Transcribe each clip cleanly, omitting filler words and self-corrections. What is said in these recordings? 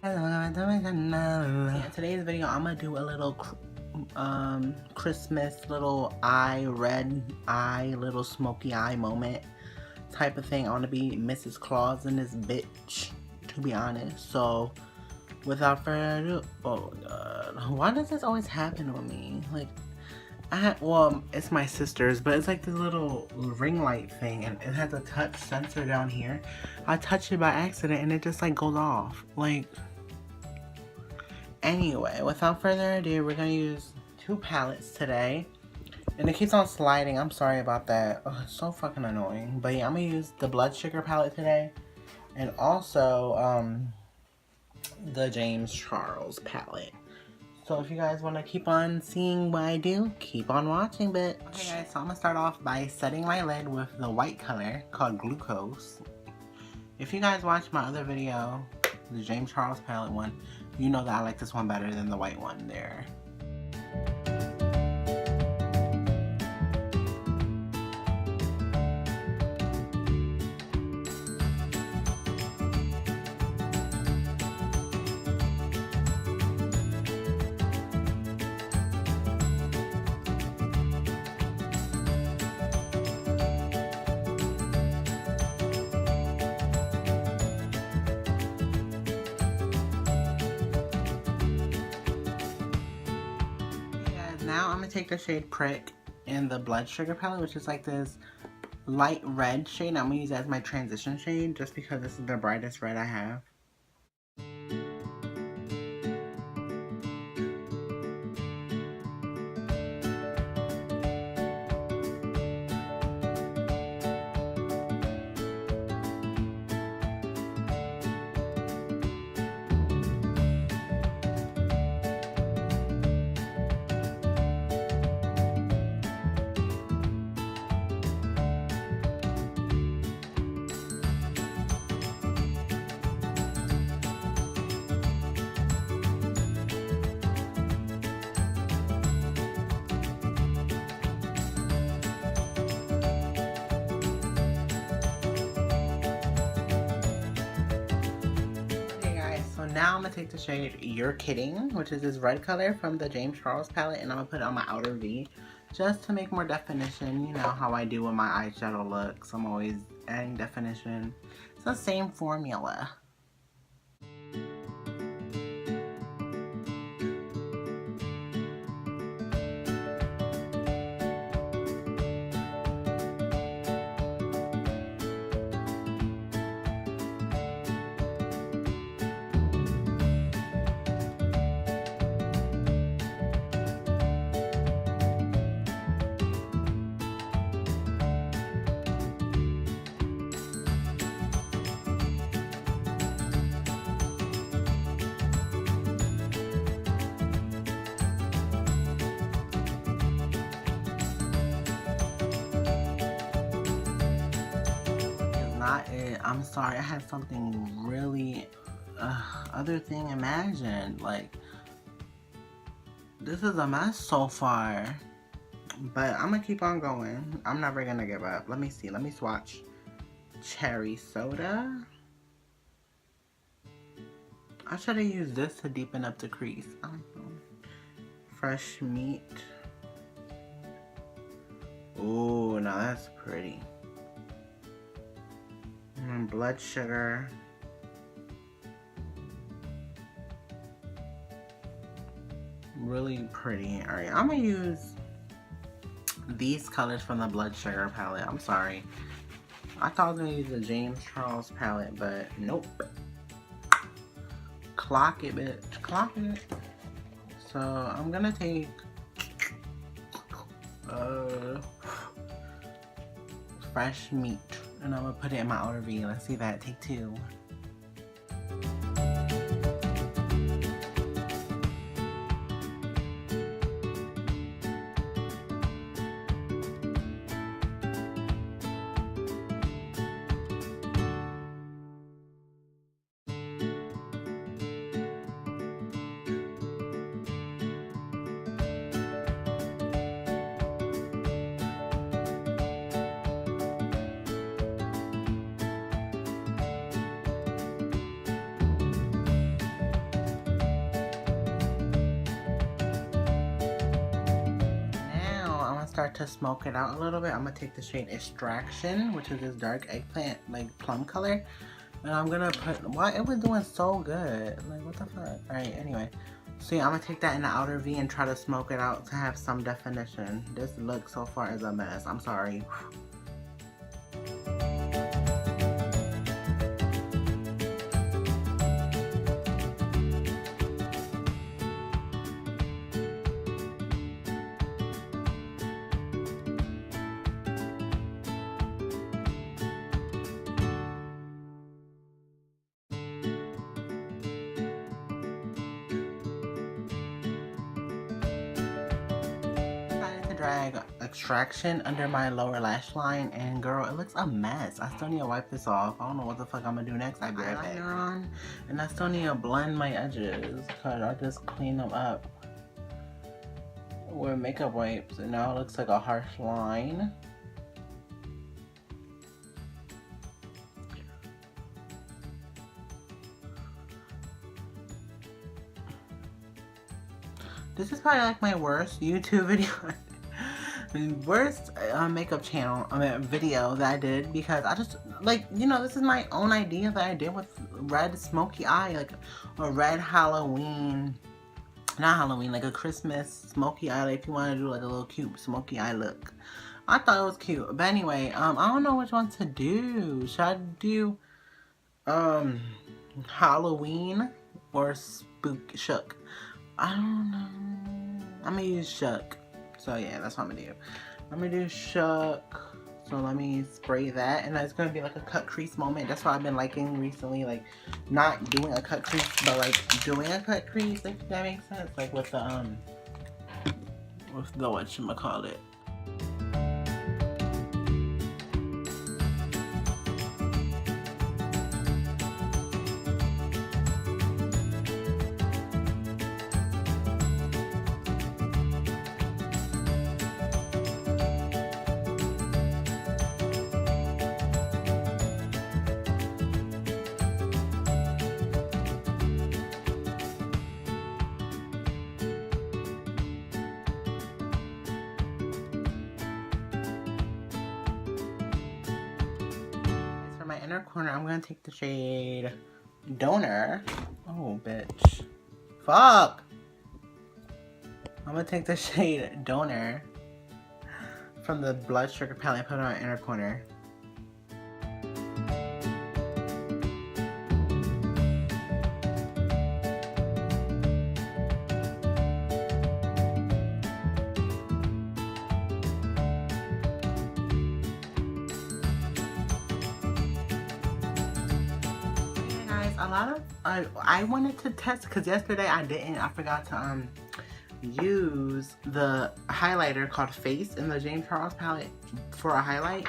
In today's video, I'm gonna do a little Christmas little red eye, little smoky eye moment type of thing. I want to be Mrs. Claus in this bitch, to be honest. So, without further ado, oh god, why does this always happen with me? Like, well, it's my sister's, but it's like this little ring light thing, and it has a touch sensor down here. I touched it by accident, and it just like goes off. Like, anyway, without further ado, we're gonna use two palettes today, and it keeps on sliding. I'm sorry about that. Oh, it's so fucking annoying. But yeah, I'm gonna use the Blood Sugar palette today, and also the James Charles palette. So if you guys want to keep on seeing what I do, keep on watching, bitch. Okay guys, so I'm going to start off by setting my lid with the white color called Glucose. If you guys watched my other video, the James Charles palette one, you know that I like this one better than the white one there. Now I'm going to take the shade Prick in the Blood Sugar palette, which is like this light red shade. I'm going to use it as my transition shade just because this is the brightest red I have. Now I'm going to take the shade You're Kidding, which is this red color from the James Charles palette, and I'm going to put it on my outer V just to make more definition. You know how I do with my eyeshadow looks. I'm always adding definition. It's the same formula. Not it. I'm sorry, I had something really other thing imagined. Like, this is a mess so far, but I'm gonna keep on going. I'm never gonna give up. Let me see, let me swatch Cherry Soda. I should have used this to deepen up the crease. I don't know. Fresh Meat. Ooh, now that's pretty. And Blood Sugar. Really pretty. Alright, I'm gonna use these colors from the Blood Sugar palette. I'm sorry. I thought I was gonna use the James Charles palette, but nope. Clock it, bitch. Clock it. So I'm gonna take Fresh Meat, and I'm gonna put it in my outer V. Let's see that. Take two. start to smoke it out a little bit, I'm gonna take the shade Extraction, which is this dark eggplant, like plum color. And I'm gonna put, why it was doing so good? Like, what the fuck? Alright, anyway. So yeah, I'm gonna take that in the outer V and try to smoke it out to have some definition. This look so far is a mess. I'm sorry. Drag Extraction under my lower lash line, and girl, it looks a mess. I still need to wipe this off. I don't know what the fuck I'm gonna do next. I grab eyeliner on, and I still need to blend my edges because I just clean them up with makeup wipes, and now it looks like a harsh line. This is probably like my worst YouTube video. Worst makeup channel, video that I did, because I just, like, you know, this is my own idea that I did with red smoky eye, like a red Halloween, not Halloween, like a Christmas smoky eye, like if you want to do like a little cute smoky eye look. I thought it was cute, but anyway, I don't know which one to do. Should I do Halloween or Shook? I don't know. I'm gonna use Shook. So yeah, that's what I'm gonna do. I'm gonna do Shook. So let me spray that, and it's gonna be like a cut crease moment. That's what I've been liking recently, like not doing a cut crease, but like doing a cut crease. If that makes sense, like with the whatchamacallit. Inner corner, I'm gonna take the shade Donor. Oh, bitch. Fuck! I'm gonna take the shade Donor from the Blood Sugar palette and put it on my inner corner. I wanted to test, because yesterday I forgot to use the highlighter called Face in the James Charles palette for a highlight,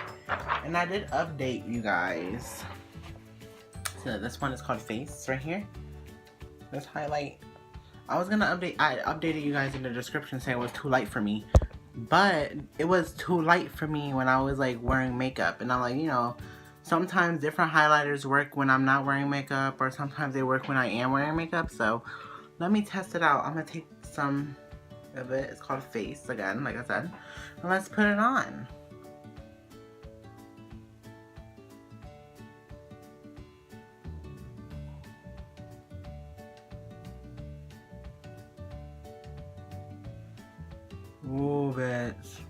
and I did update you guys. So this one is called Face right here, this highlight. I was gonna update, I updated you guys in the description saying it was too light for me, but it was too light for me when I was like wearing makeup, and I'm like, you know, sometimes different highlighters work when I'm not wearing makeup, or sometimes they work when I am wearing makeup. So let me test it out. I'm gonna take some of it. It's called Face again, like I said, and let's put it on. Ooh, bitch.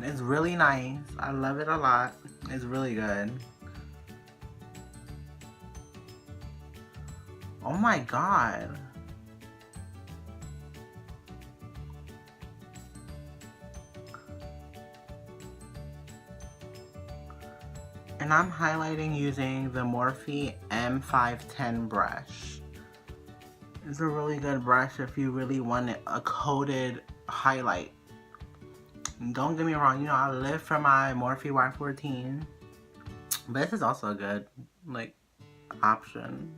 It's really nice. I love it a lot. It's really good. Oh my god. And I'm highlighting using the Morphe M510 brush. It's a really good brush if you really want a coated highlight. Don't get me wrong, you know, I live for my Morphe Y14. But this is also a good, like, option.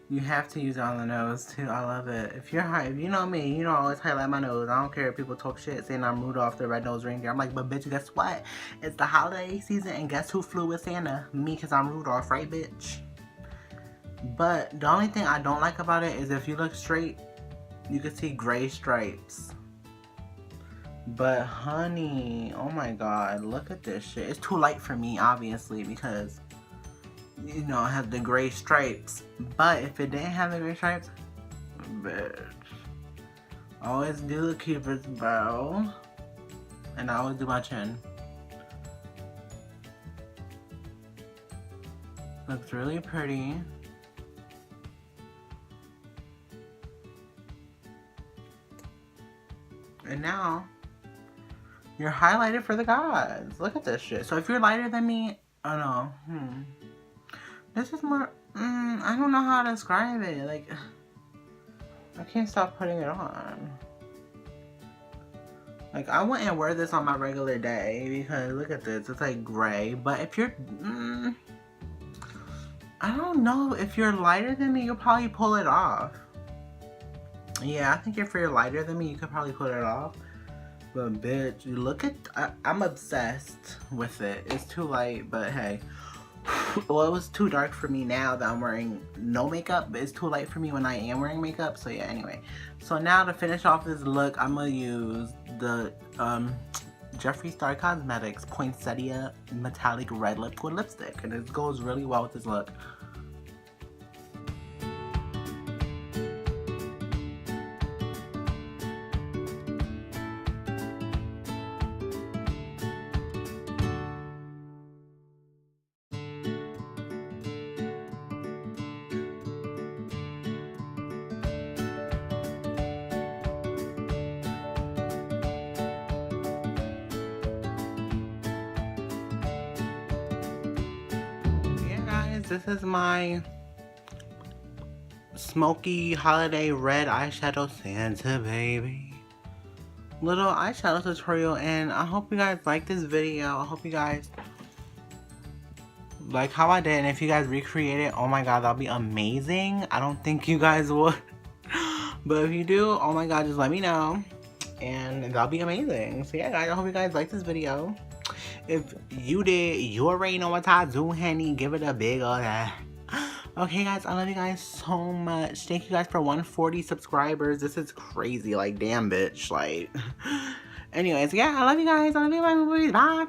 You have to use it on the nose too. I love it. If you know me, you know I always highlight my nose. I don't care if people talk shit saying I'm Rudolph the Red-Nosed Reindeer. I'm like, but bitch, guess what? It's the holiday season, and guess who flew with Santa? Me, because I'm Rudolph, right, bitch? But the only thing I don't like about it is if you look straight, you can see gray stripes. But honey, oh my god, look at this shit. It's too light for me, obviously, because, you know, it has the gray stripes. But if it didn't have the gray stripes, bitch, always do the Cupid's bow. And I always do my chin. Looks really pretty. And now, you're highlighted for the gods. Look at this shit. So if you're lighter than me, oh no, this is more, I don't know how to describe it. Like, I can't stop putting it on. Like, I wouldn't wear this on my regular day because look at this. It's like gray. But if you're, I don't know. If you're lighter than me, you'll probably pull it off. Yeah, I think if you're lighter than me, you could probably pull it off. But bitch, look at, I'm obsessed with it. It's too light, but hey. Well, it was too dark for me now that I'm wearing no makeup, but it's too light for me when I am wearing makeup. So yeah, anyway. So now to finish off this look, I'm gonna use the Jeffree Star Cosmetics Poinsettia Metallic Red Liquid Lipstick. And it goes really well with this look. This is my smoky holiday red eyeshadow Santa baby little eyeshadow tutorial, and I hope you guys like this video. I hope you guys like how I did, and if you guys recreate it, oh my god, that'll be amazing. I don't think you guys would, but if you do, oh my god, just let me know and that'll be amazing. So yeah guys, I hope you guys like this video. If you did, you already know what I do, honey. Give it a big okay guys, I love you guys so much. Thank you guys for 140 subscribers. This is crazy. Like, damn bitch. Like, anyways, yeah, I love you guys. I love you, bye.